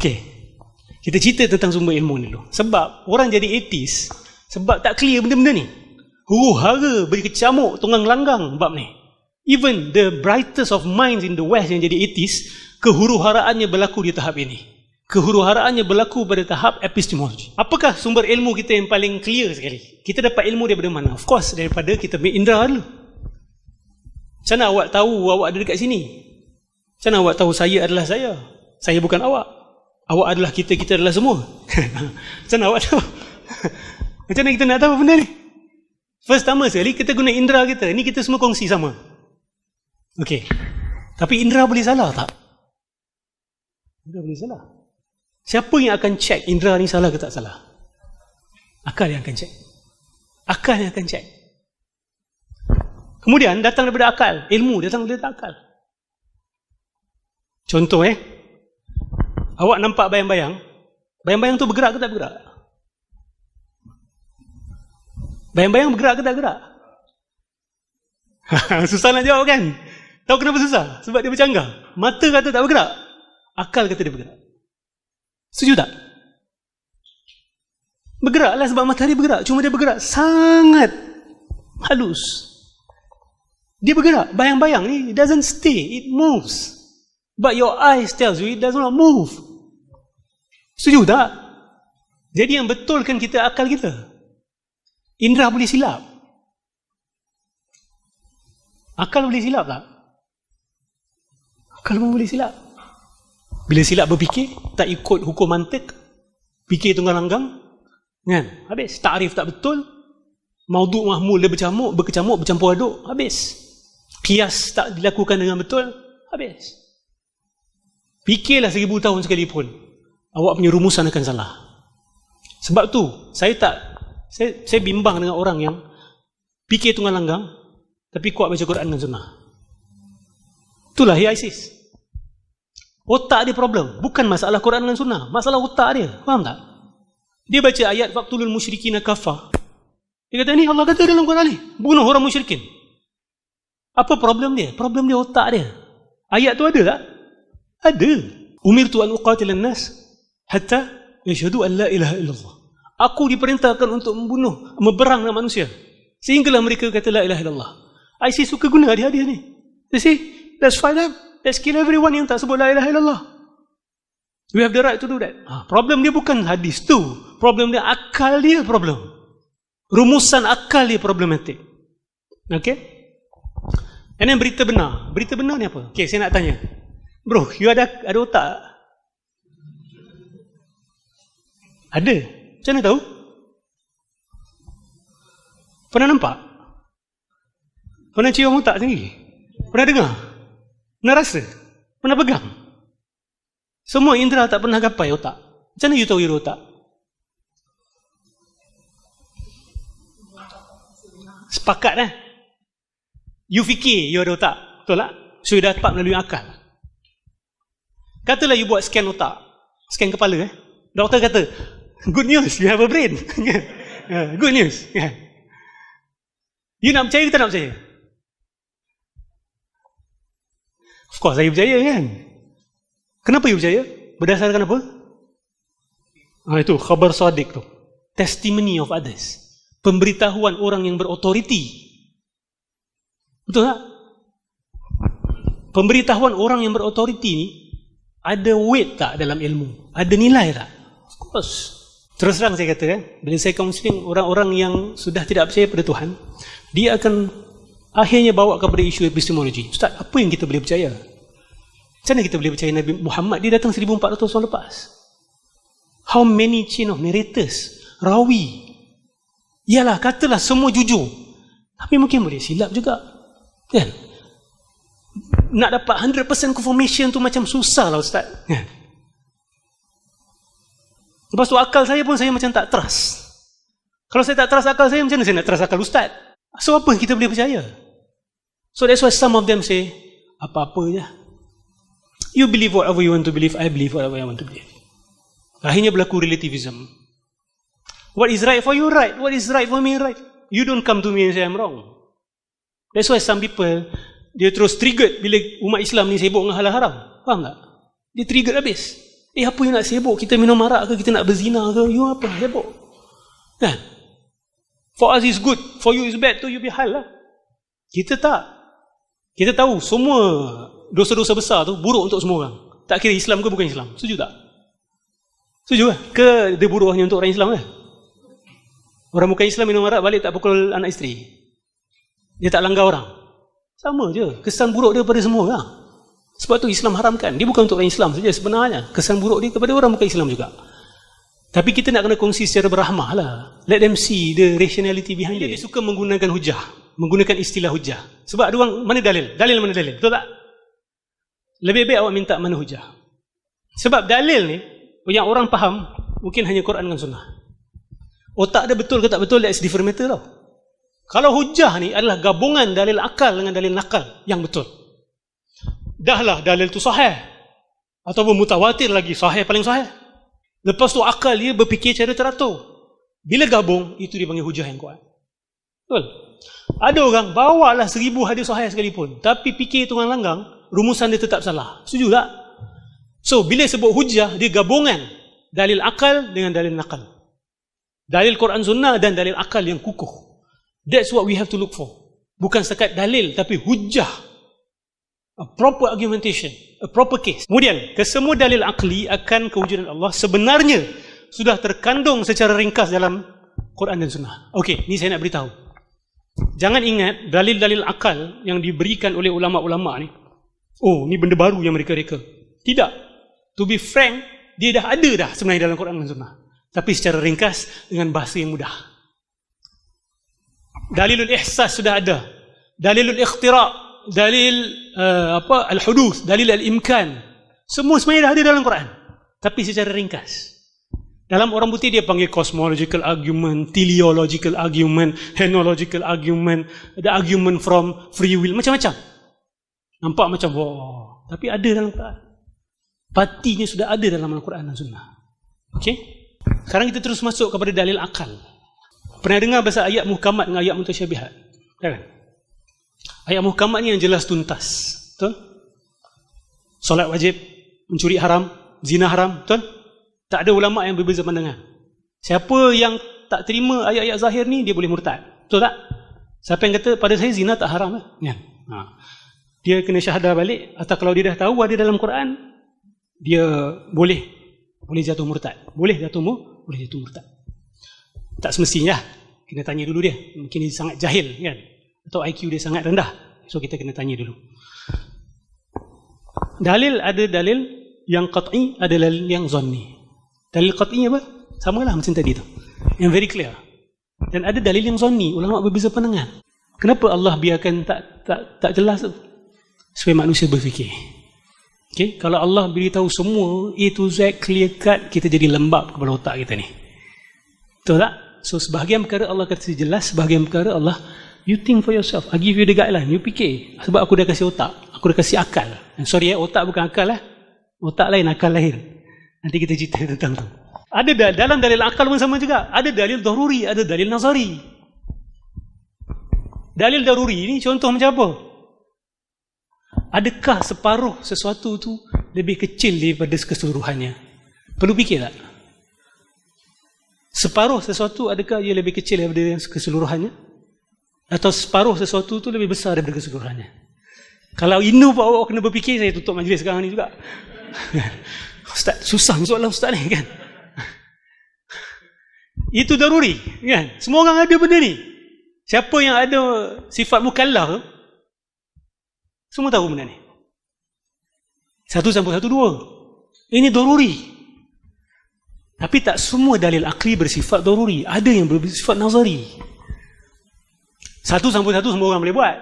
Okey, kita cerita tentang sumber ilmu ni dulu. Sebab orang jadi atheist sebab tak clear benda-benda ni. Huru-hara berkecamuk tunggang langgang bab ni. Even the brightest of minds in the West yang jadi atheist, kehuru-haraannya berlaku di tahap ini. Kehuru-haraannya berlaku pada tahap epistemologi. Apakah sumber ilmu kita yang paling clear sekali? Kita dapat ilmu daripada mana? Of course, daripada kita punya indera dulu. Macam mana awak tahu awak ada dekat sini? Macam mana awak tahu saya adalah saya? Saya bukan awak. Awak adalah kita, kita adalah semua. Macam mana awak tahu? Macam mana kita nak tahu benda ni? Pertama sekali, kita guna indera kita. Ini kita semua kongsi sama. Okey. Tapi indera boleh salah tak? Indera boleh salah. Siapa yang akan check indera ni salah ke tak salah? Akal yang akan check. Akal yang akan check. Kemudian datang daripada akal. Ilmu datang daripada akal. Contoh awak nampak bayang-bayang. Bayang-bayang tu bergerak ke tak bergerak? Bayang-bayang bergerak ke tak bergerak? Susah nak jawab kan? Tahu kenapa susah? Sebab dia bercanggah. Mata kata tak bergerak, akal kata dia bergerak. Setuju tak? Bergeraklah sebab matahari bergerak. Cuma dia bergerak sangat halus. Dia bergerak. Bayang-bayang ni, it doesn't stay, it moves. But your eyes tells you it does not move. Setuju tak? Jadi yang betulkan kita akal kita. Indera boleh silap. Akal boleh silap tak? Akal pun boleh silap. Bila silap berfikir, tak ikut hukum mantik, fikir tunggang langgang, kan? Habis. Takrif tak betul, maudhu' mahmul dia berkecamuk, bercampur aduk, habis. Qiyas tak dilakukan dengan betul, habis. Fikirlah 1000 tahun sekalipun, awak punya rumusan akan salah. Sebab tu, saya bimbang dengan orang yang fikir tunggang langgang, tapi kuat baca Quran dan Sunnah. Itulah ISIS. Otak dia problem. Bukan masalah Quran dan Sunnah. Masalah otak dia. Faham tak? Dia baca ayat Faqtulul musyrikina kafah. Dia kata ni Allah kata dalam Quran ni, bunuh orang musyrikin. Apa problem dia? Problem dia otak dia. Ayat tu ada tak? Ada. Umirtu an uqatilan nas hatta yashhadu an la ilaha illallah. Aku diperintahkan untuk membunuh, meberang dengan manusia sehinggalah mereka kata la ilaha illallah. ISIS suka guna hadis ni. You see? Let's fight them. Let's kill everyone yang tak sebut la ilaha illallah. We have the right to do that. Problem dia bukan hadis tu. Problem dia akal dia problem. Rumusan akal dia problematik. Okay? And then berita benar. Berita benar ni apa? Okay, saya nak tanya. Bro, you ada otak? Ada. Macam mana tahu? Pernah nampak? Pernah cium otak sendiri? Pernah dengar? Pernah rasa? Pernah pegang? Semua indera tak pernah gapai otak. Macam mana you tahu you ada otak? Sepakat you fikir you ada otak. Betul tak? So you dapat melalui akal. Katalah you buat scan otak, scan kepala. Doktor kata, good news, you have a brain. Good news. You nak percaya ke tak nak percaya? Of course saya percaya kan. Kenapa you percaya? Berdasarkan apa? Itu khabar sadiq tu. Testimony of others. Pemberitahuan orang yang berautoriti. Betul tak? Pemberitahuan orang yang berautoriti ni ada weight tak dalam ilmu? Ada nilai tak? Of course. Terus terang saya kata bila saya counseling orang-orang yang sudah tidak percaya pada Tuhan, dia akan akhirnya bawa kepada isu epistemologi. Ustaz, apa yang kita boleh percaya? Macam mana kita boleh percaya Nabi Muhammad? Dia datang 1400 tahun lepas. How many chain of narrators? Rawi. Yalah, katalah semua jujur. Tapi mungkin boleh silap juga. Kan? Nak dapat 100% confirmation tu macam susah lah Ustaz. Lepas tu akal saya pun saya macam tak trust. Kalau saya tak trust akal saya, macam mana saya nak trust akal Ustaz? So apa kita boleh percaya? So that's why some of them say, apa-apa je. You believe whatever you want to believe, I believe whatever I want to believe. Akhirnya berlaku relativism. What is right for you, right. What is right for me, right. You don't come to me and say I'm wrong. That's why some people, dia terus triggered bila umat Islam ni sibuk dengan halal haram. Faham tak? Dia triggered habis. Apa yang nak sibuk? Kita minum arak ke? Kita nak berzina ke? You apa? Sibuk. Kan? For us is good, for you is bad, tu you be hal lah. Kita tak. Kita tahu semua dosa-dosa besar tu buruk untuk semua orang. Tak kira Islam ke bukan Islam. Setuju tak? Setuju lah? Ke dia buruk hanya untuk orang Islam lah? Orang bukan Islam minum arak balik tak pukul anak isteri. Dia tak langgar orang. Sama je. Kesan buruk dia pada semua orang. Sebab tu Islam haramkan. Dia bukan untuk orang Islam saja sebenarnya. Kesan buruk dia kepada orang bukan Islam juga. Tapi kita nak kena kongsi secara berahmah lah. Let them see the rationality behind it. Dia suka menggunakan hujah. Menggunakan istilah hujah. Sebab ada orang, mana dalil? Dalil mana dalil? Betul tak? Lebih baik awak minta mana hujah. Sebab dalil ni, yang orang faham, mungkin hanya Quran dan Sunnah. Otak dia betul ke tak betul, that's different matter tau. Kalau hujah ni adalah gabungan dalil akal dengan dalil nakal yang betul. Dahlah dalil tu sahih. Ataupun mutawatir lagi, sahih paling sahih. Lepas tu akal dia berfikir cara teratur. Bila gabung, itu dipanggil hujah yang kuat. Betul? Ada orang bawalah 1000 hadis sahih sekalipun, tapi fikir tu orang langgang, rumusan dia tetap salah. Setuju tak? So, bila sebut hujah, dia gabungan dalil akal dengan dalil nakal. Dalil Quran Sunnah dan dalil akal yang kukuh. That's what we have to look for. Bukan sekat dalil, tapi hujah. A proper argumentation, a proper case. Kemudian, kesemua dalil akli akan kewujudan Allah sebenarnya sudah terkandung secara ringkas dalam Quran dan Sunnah. Okey, ni saya nak beritahu. Jangan ingat dalil-dalil akal yang diberikan oleh ulama-ulama ni, oh, ni benda baru yang mereka reka. Tidak. To be frank, dia dah ada dah sebenarnya dalam Quran dan Sunnah. Tapi secara ringkas dengan bahasa yang mudah. Dalilul ihsas sudah ada. Dalilul ikhtira', dalil al-huduth, dalil al-imkan, semua sebenarnya dah ada dalam Quran, tapi secara ringkas. Dalam orang putih dia panggil cosmological argument, teleological argument, henological argument, the argument from free will, macam-macam. Nampak macam wah, tapi ada dalam Quran. Patinya sudah ada dalam Al-Quran dan Sunnah. Okey? Sekarang kita terus masuk kepada dalil akal. Pernah dengar bahasa ayat muhkamat dengan ayat mutasyabihat? Kan? Ayat muhkamat ni yang jelas tuntas. Betul? Solat wajib, mencuri haram, zina haram, betul? Tak ada ulama yang berbeza pandangan. Siapa yang tak terima ayat-ayat zahir ni, dia boleh murtad. Betul tak? Siapa yang kata pada saya zina tak haram lah? Ya. Dia kena syahadah balik, atau kalau dia dah tahu ada dalam Quran, dia boleh jatuh murtad. Boleh jatuh murtad. Tak semestinya. Kena tanya dulu dia. Mungkin dia sangat jahil kan? Atau IQ dia sangat rendah. So kita kena tanya dulu. Dalil ada dalil yang qat'i, ada dalil yang zanni. Dalil qat'i apa? Samalah macam tadi tu. Yang very clear. Dan ada dalil yang zanni, ulama berbeza pandangan. Kenapa Allah biarkan tak jelas tu? Supaya manusia berfikir. Okay? Kalau Allah beritahu semua A to Z clear cut, kita jadi lembab kepala otak kita ni. Betul tak? So sebahagian perkara Allah kata jelas, sebahagian perkara Allah, you think for yourself. I give you the guideline. You fikir. Sebab aku dah kasih otak. Aku dah kasih akal. Sorry otak bukan akal lah. Otak lain, akal lain. Nanti kita cerita tentang tu. Ada dalam dalil akal pun sama juga. Ada dalil daruri, ada dalil nazari. Dalil daruri ni contoh macam apa? Adakah separuh sesuatu tu lebih kecil daripada keseluruhannya? Perlu fikir tak? Separuh sesuatu adakah ia lebih kecil daripada keseluruhannya? Atau separuh sesuatu tu lebih besar daripada keseluruhannya? Kalau ini awak kena berfikir, saya tutup majlis sekarang ni juga. Ustaz, susah soalan ustaz ni kan? Itu daruri kan? Semua orang ada benda ni. Siapa yang ada sifat mukallaf, semua tahu benda ni. 1+1=2. Ini daruri. Tapi tak semua dalil akli bersifat daruri. Ada yang bersifat nazari. 1+1 semua orang boleh buat.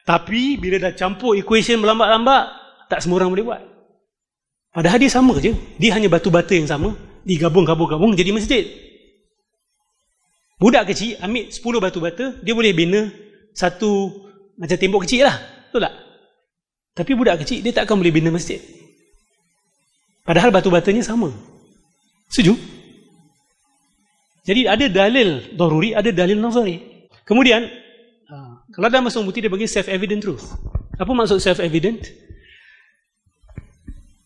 Tapi bila dah campur equation berlambak-lambak, tak semua orang boleh buat. Padahal dia sama je. Dia hanya batu-bata yang sama, digabung-gabung jadi masjid. Budak kecil ambil 10 batu bata, dia boleh bina satu macam tembok kecil lah. Betul tak? Tapi budak kecil, dia takkan boleh bina masjid. Padahal batu batanya sama. Setuju? Jadi ada dalil daruri, ada dalil nazari. Kemudian, kalau dalam bahasa putih dia bagi self-evident truth. Apa maksud self-evident?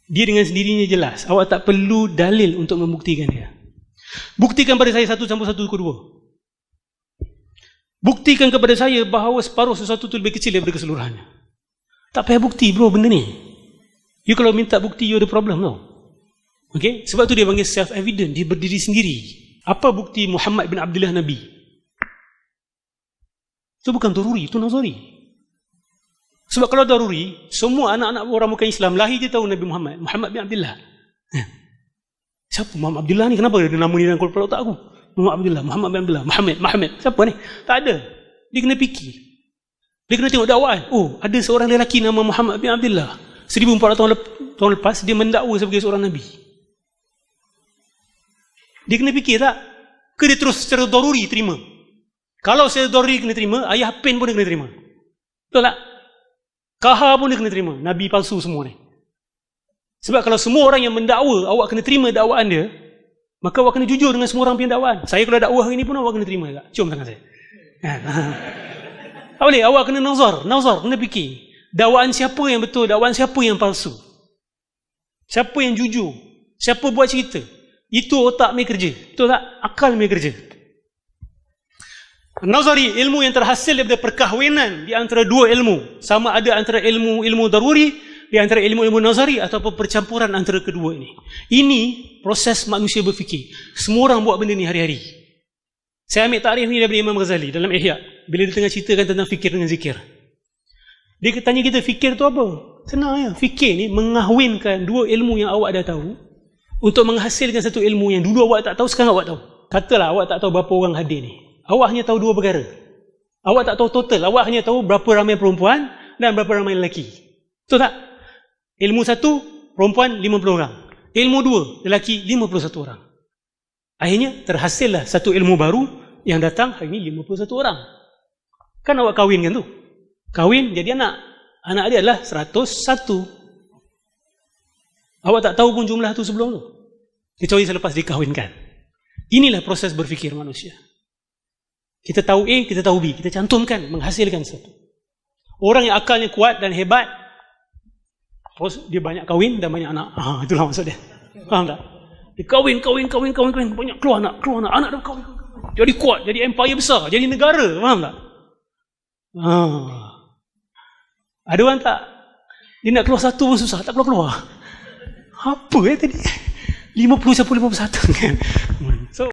Dia dengan sendirinya jelas. Awak tak perlu dalil untuk membuktikan dia. Buktikan pada saya 1 + 1 = 2. Buktikan kepada saya bahawa separuh sesuatu itu lebih kecil daripada keseluruhannya. Tak payah bukti bro benda ni. You kalau minta bukti, you ada problem tau. Okay? Sebab tu dia panggil self-evident. Dia berdiri sendiri. Apa bukti Muhammad bin Abdullah Nabi? Itu bukan daruri, itu nazari. Sebab kalau daruri, semua anak-anak orang bukan Islam lahir dia tahu Nabi Muhammad bin Abdullah. Siapa Muhammad Abdullah ni? Kenapa ada nama ni dalam kepala otak aku? Muhammad Abdullah, Muhammad bin Abdullah, Muhammad. Siapa ni? Tak ada. Dia kena fikir. Dia kena tengok dakwaan. Oh, ada seorang lelaki nama Muhammad bin Abdullah. 1400 tahun lepas dia mendakwa sebagai seorang Nabi. Dia kena fikir tak? Ke dia terus secara daruri terima? Kalau secara daruri kena terima, ayah pen pun dia kena terima. Betul tak? Kahar pun dia kena terima. Nabi palsu semua ni. Sebab kalau semua orang yang mendakwa, awak kena terima dakwaan dia, maka awak kena jujur dengan semua orang punya dakwaan. Saya kalau dakwah hari ni pun awak kena terima juga. Cium tangan saya. Tak boleh, awak kena nazar, kena fikir. Dakwaan siapa yang betul, dakwaan siapa yang palsu. Siapa yang jujur, siapa buat cerita. Itu otak punya kerja. Betul tak? Akal punya kerja. Nazari, ilmu yang terhasil daripada perkahwinan di antara dua ilmu. Sama ada antara ilmu daruri, di antara ilmu-ilmu nazari, ataupun percampuran antara kedua ini. Ini proses manusia berfikir. Semua orang buat benda ni hari-hari. Saya ambil takrif ni daripada Imam Ghazali dalam Ihya. Bila dia tengah ceritakan tentang fikir dengan zikir. Dia tanya kita, fikir tu apa? Senang ya. Fikir ni mengahwinkan dua ilmu yang awak dah tahu untuk menghasilkan satu ilmu yang dulu awak tak tahu, sekarang awak tahu. Katalah awak tak tahu berapa orang hadir ni. Awak hanya tahu dua perkara. Awak tak tahu total. Awak hanya tahu berapa ramai perempuan dan berapa ramai lelaki. Betul tak? Ilmu 1, perempuan 50 orang. Ilmu 2, lelaki 51 orang. Akhirnya terhasillah satu ilmu baru yang datang hari ini 51 orang. Kan awak kahwin kan tu? Kahwin jadi anak. Anak dia adalah 101. Awak tak tahu pun jumlah tu sebelum tu. Kecuali selepas dikahwinkan. Inilah proses berfikir manusia. Kita tahu A, kita tahu B. Kita cantumkan, menghasilkan satu. Orang yang akalnya kuat dan hebat, terus dia banyak kahwin dan banyak anak. Itulah maksud dia. Faham tak? Dia kahwin, banyak keluar anak. Anak dah kahwin. Jadi kuat, jadi empire besar, jadi negara. Faham tak? Ada orang tak? Dia nak keluar satu pun susah, tak keluar. Apa tadi? 50 sampai 51 kan?